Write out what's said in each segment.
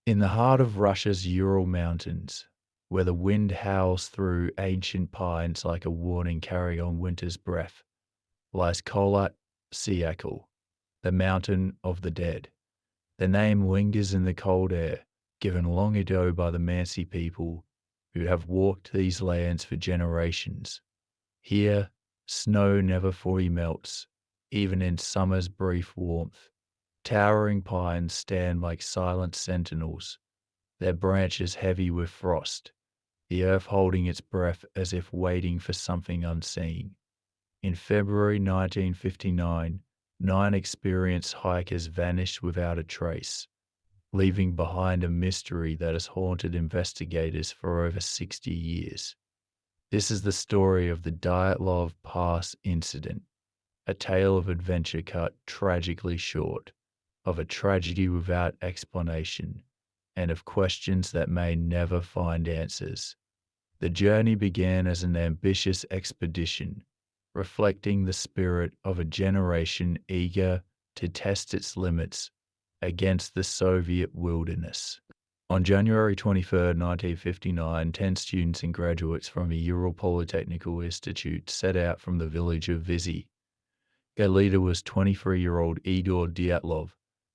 In the heart of Russia's Ural Mountains, where the wind howls through ancient pines like a warning carrying on winter's breath, lies Kholat Syakhl, the mountain of the dead. The name lingers in the cold air, given long ago by the Mansi people who have walked these lands for generations. Here, snow never fully melts, even in summer's brief warmth. Towering pines stand like silent sentinels, their branches heavy with frost, the earth holding its breath as if waiting for something unseen. In February 1959, 9 experienced hikers vanished without a trace, leaving behind a mystery that has haunted investigators for over 60 years. This is the story of the Dyatlov Pass Incident, a tale of adventure cut tragically short, of a tragedy without explanation, and of questions that may never find answers. The journey began as an ambitious expedition, reflecting the spirit of a generation eager to test its limits against the Soviet wilderness. On January 23, 1959, 10 students and graduates from the Ural Polytechnical Institute set out from the village of Vizy. Their leader was 23-year-old Igor Dyatlov,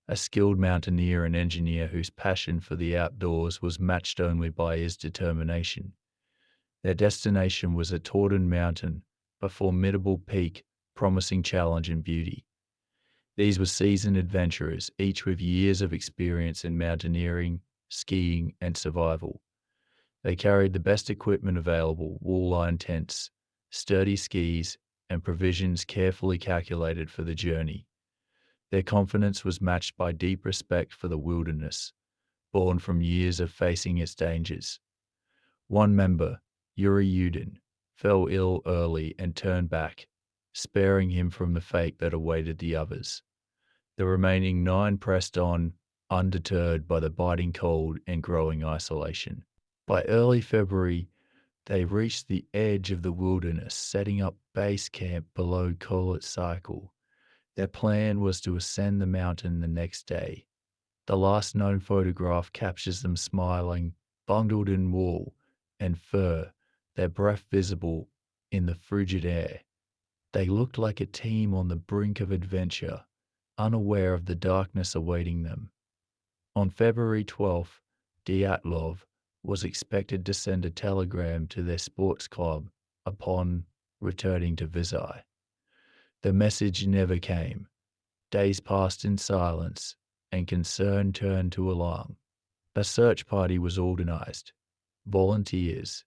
a skilled mountaineer and engineer whose passion for the outdoors was matched only by his determination. Their destination was a Tordon mountain, a formidable peak promising challenge and beauty. These were seasoned adventurers, each with years of experience in mountaineering, skiing, and survival. They carried the best equipment available: wool-lined tents, sturdy skis, and provisions carefully calculated for the journey. Their confidence was matched by deep respect for the wilderness, born from years of facing its dangers. One member, Yuri Yudin, fell ill early and turned back, sparing him from the fate that awaited the others. The remaining 9 pressed on, undeterred by the biting cold and growing isolation. By early February, they reached the edge of the wilderness, setting up base camp below Kholat Syakhl. Their plan was to ascend the mountain the next day. The last known photograph captures them smiling, bundled in wool and fur, their breath visible in the frigid air. They looked like a team on the brink of adventure, unaware of the darkness awaiting them. On February 12th, Dyatlov was expected to send a telegram to their sports club upon returning to Vizy. The message never came. Days passed in silence, and concern turned to alarm. A search party was organized. Volunteers,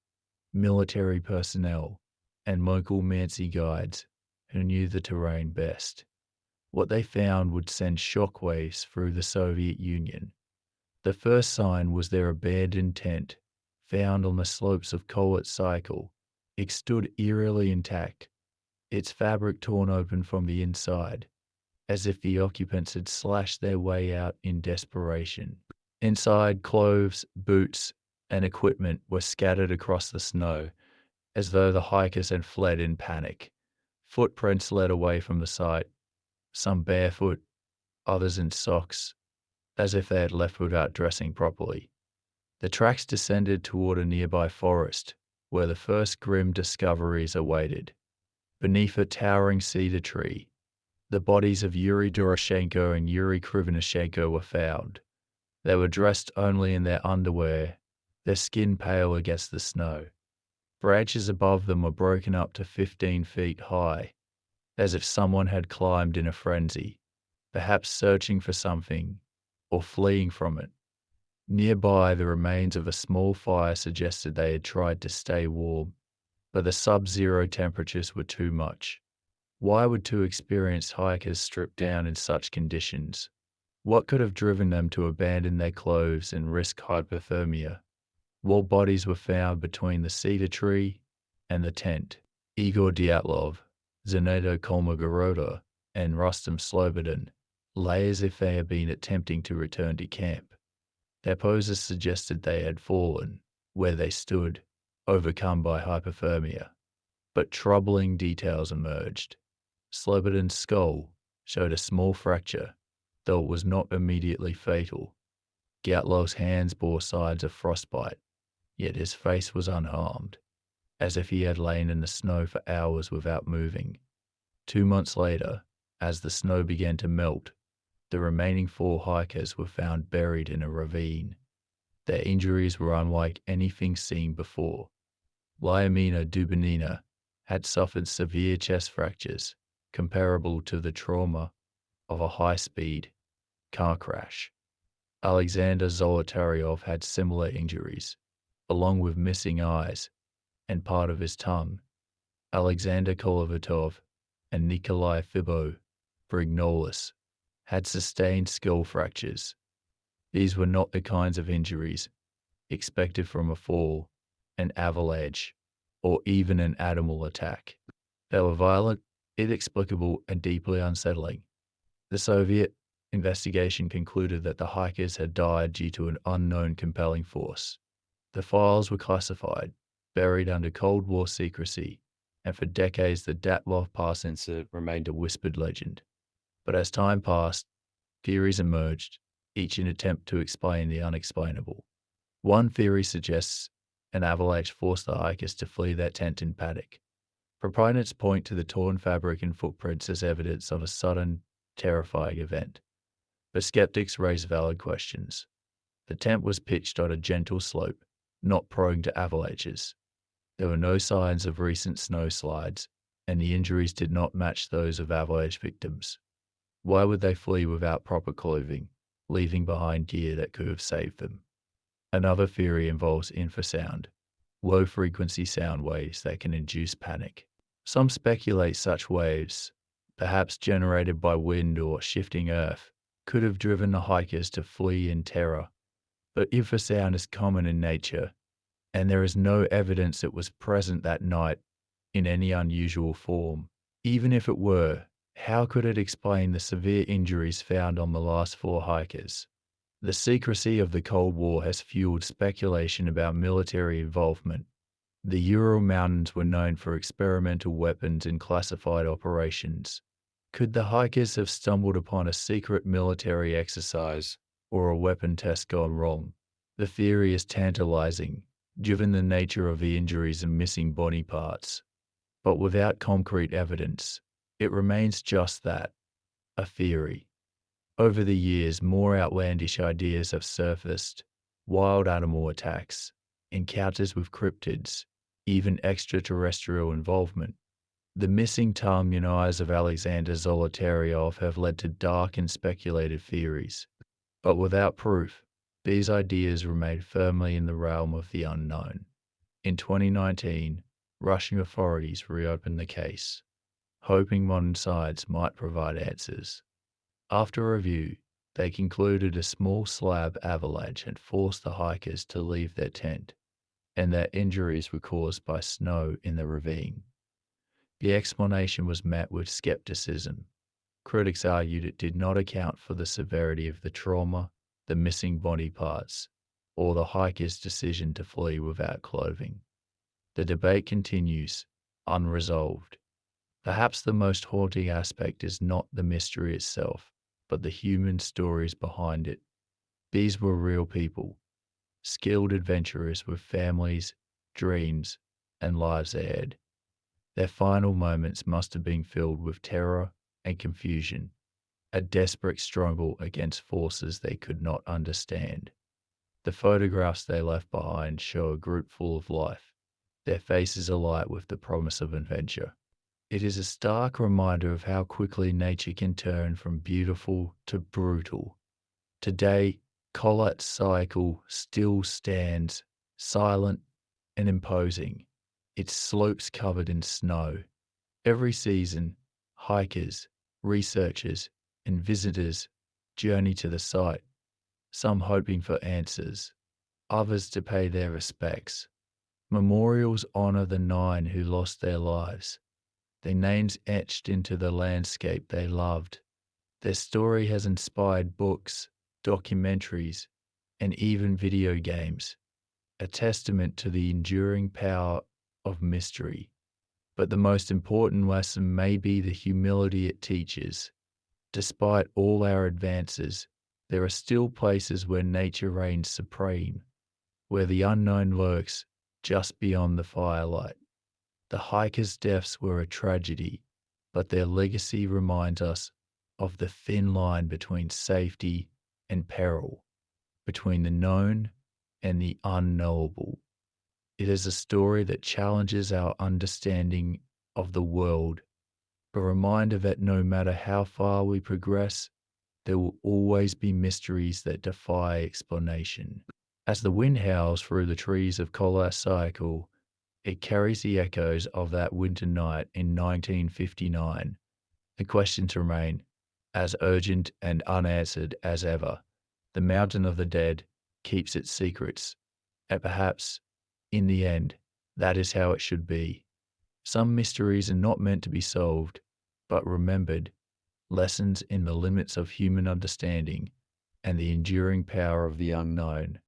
military personnel, and local Mansi guides who knew the terrain best. What they found would send shockwaves through the Soviet Union. The first sign was their abandoned tent, found on the slopes of Kholat Syakhl. It stood eerily intact, its fabric torn open from the inside, as if the occupants had slashed their way out in desperation. Inside, clothes, boots, and equipment were scattered across the snow, as though the hikers had fled in panic. Footprints led away from the site, some barefoot, others in socks, as if they had left without dressing properly. The tracks descended toward a nearby forest, where the first grim discoveries awaited. Beneath a towering cedar tree, the bodies of Yuri Doroshenko and Yuri Krivonishenko were found. They were dressed only in their underwear, their skin pale against the snow. Branches above them were broken up to 15 feet high, as if someone had climbed in a frenzy, perhaps searching for something or fleeing from it. Nearby, the remains of a small fire suggested they had tried to stay warm, but the sub-zero temperatures were too much. Why would 2 experienced hikers strip down in such conditions? What could have driven them to abandon their clothes and risk hypothermia? More bodies were found between the cedar tree and the tent. Igor Dyatlov, Zeneto Kolmogorova, and Rustam Slobodin lay as if they had been attempting to return to camp. Their poses suggested they had fallen, where they stood, overcome by hypothermia. But troubling details emerged. Slobodin's skull showed a small fracture, though it was not immediately fatal. Dyatlov's hands bore signs of frostbite, yet his face was unharmed, as if he had lain in the snow for hours without moving. 2 months later, as the snow began to melt, the remaining 4 hikers were found buried in a ravine. Their injuries were unlike anything seen before. Lyamina Dubinina had suffered severe chest fractures, comparable to the trauma of a high-speed car crash. Alexander Zolotaryov had similar injuries, along with missing eyes and part of his tongue. Alexander Kolovatov and Nikolai Brignolis had sustained skull fractures. These were not the kinds of injuries expected from a fall, an avalanche, or even an animal attack. They were violent, inexplicable, and deeply unsettling. The Soviet investigation concluded that the hikers had died due to an unknown compelling force. The files were classified, buried under Cold War secrecy, and for decades the Dyatlov Pass Incident remained a whispered legend. But as time passed, theories emerged, each in an attempt to explain the unexplainable. One theory suggests an avalanche forced the hikers to flee their tent in panic. Proponents point to the torn fabric and footprints as evidence of a sudden, terrifying event. But skeptics raise valid questions. The tent was pitched on a gentle slope, not prone to avalanches. There were no signs of recent snowslides, and the injuries did not match those of avalanche victims. Why would they flee without proper clothing, leaving behind gear that could have saved them? Another theory involves infrasound, low-frequency sound waves that can induce panic. Some speculate such waves, perhaps generated by wind or shifting earth, could have driven the hikers to flee in terror. But infrasound is common in nature, and there is no evidence it was present that night in any unusual form. Even if it were, how could it explain the severe injuries found on the last 4 hikers? The secrecy of the Cold War has fueled speculation about military involvement. The Ural Mountains were known for experimental weapons and classified operations. Could the hikers have stumbled upon a secret military exercise or a weapon test gone wrong? The theory is tantalizing, given the nature of the injuries and missing body parts. But without concrete evidence, it remains just that, a theory. Over the years, more outlandish ideas have surfaced: wild animal attacks, encounters with cryptids, even extraterrestrial involvement. The missing tongue and eyes of Alexander Zolotaryov have led to dark and speculative theories. But without proof, these ideas remain firmly in the realm of the unknown. In 2019, Russian authorities reopened the case, hoping modern science might provide answers. After review, they concluded a small slab avalanche had forced the hikers to leave their tent, and that injuries were caused by snow in the ravine. The explanation was met with skepticism. Critics argued it did not account for the severity of the trauma, the missing body parts, or the hikers' decision to flee without clothing. The debate continues, unresolved. Perhaps the most haunting aspect is not the mystery itself, but the human stories behind it. These were real people, skilled adventurers with families, dreams, and lives ahead. Their final moments must have been filled with terror and confusion, a desperate struggle against forces they could not understand. The photographs they left behind show a group full of life, their faces alight with the promise of adventure. It is a stark reminder of how quickly nature can turn from beautiful to brutal. Today, Kholat Syakhl still stands, silent and imposing, its slopes covered in snow. Every season, hikers, researchers, and visitors journey to the site, some hoping for answers, others to pay their respects. Memorials honor the 9 who lost their lives, their names etched into the landscape they loved. Their story has inspired books, documentaries, and even video games, a testament to the enduring power of mystery. But the most important lesson may be the humility it teaches. Despite all our advances, there are still places where nature reigns supreme, where the unknown lurks just beyond the firelight. The hikers' deaths were a tragedy, but their legacy reminds us of the thin line between safety and peril, between the known and the unknowable. It is a story that challenges our understanding of the world, a reminder that no matter how far we progress, there will always be mysteries that defy explanation. As the wind howls through the trees of Kholat Syakhl, it carries the echoes of that winter night in 1959. The questions remain as urgent and unanswered as ever. The mountain of the dead keeps its secrets, and perhaps, in the end, that is how it should be. Some mysteries are not meant to be solved, but remembered, lessons in the limits of human understanding and the enduring power of the unknown.